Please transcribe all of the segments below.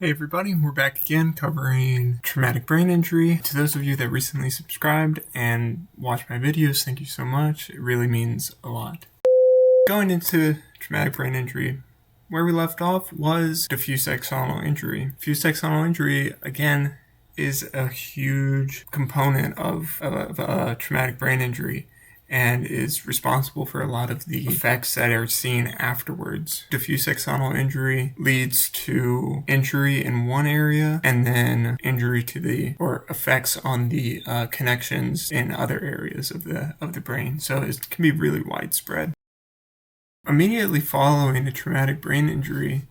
Hey everybody, we're back again covering traumatic brain injury. To those of you that recently subscribed and watched my videos, thank you so much. It really means a lot. Going into traumatic brain injury, where we left off was diffuse axonal injury. Diffuse axonal injury, again, is a huge component of traumatic brain injury and is responsible for a lot of the effects that are seen afterwards. Diffuse axonal injury leads to injury in one area and then injury to or effects on the connections in other areas of the brain. So it can be really widespread. Immediately following a traumatic brain injury,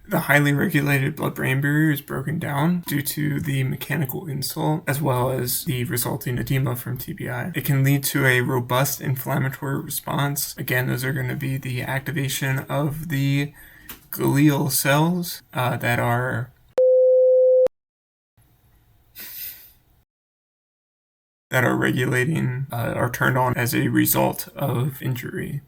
the highly regulated blood-brain barrier is broken down due to the mechanical insult as well as the resulting edema from TBI. It can lead to a robust inflammatory response. Again, those are going to be the activation of the glial cells that are regulating, are turned on as a result of injury.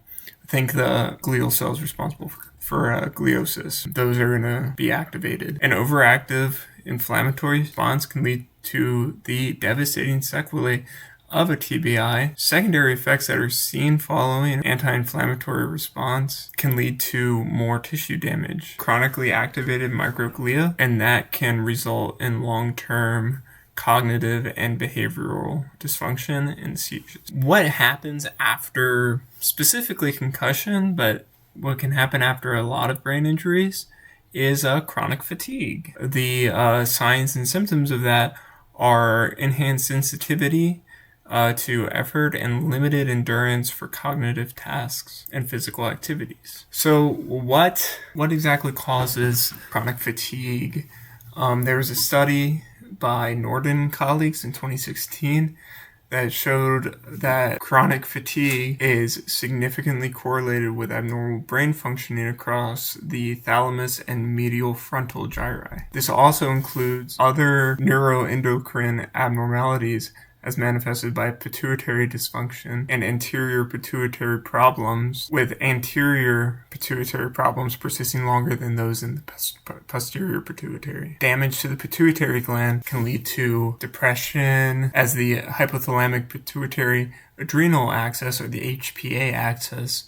I think the glial cells responsible for gliosis, those are going to be activated. An overactive inflammatory response can lead to the devastating sequelae of a TBI. Secondary effects that are seen following an anti-inflammatory response can lead to more tissue damage, chronically activated microglia, and that can result in long-term cognitive and behavioral dysfunction and seizures. What happens after specifically concussion, but what can happen after a lot of brain injuries, is chronic fatigue. The signs and symptoms of that are enhanced sensitivity to effort and limited endurance for cognitive tasks and physical activities. So what exactly causes chronic fatigue? There was a study by Norden colleagues in 2016 that showed that chronic fatigue is significantly correlated with abnormal brain functioning across the thalamus and medial frontal gyri. This also includes other neuroendocrine abnormalities as manifested by pituitary dysfunction and anterior pituitary problems, with anterior pituitary problems persisting longer than those in the posterior pituitary. Damage to the pituitary gland can lead to depression, as the hypothalamic pituitary adrenal axis, or the HPA axis,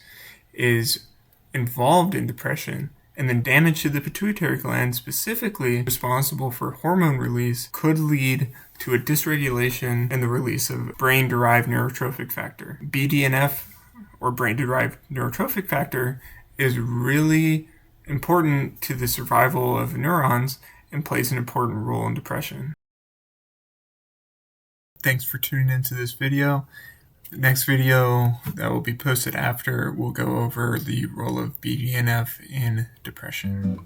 is involved in depression. And then damage to the pituitary gland, specifically responsible for hormone release, could lead to a dysregulation in the release of brain-derived neurotrophic factor. BDNF, or brain-derived neurotrophic factor, is really important to the survival of neurons and plays an important role in depression. Thanks for tuning into this video. The next video that will be posted after will go over the role of BDNF in depression.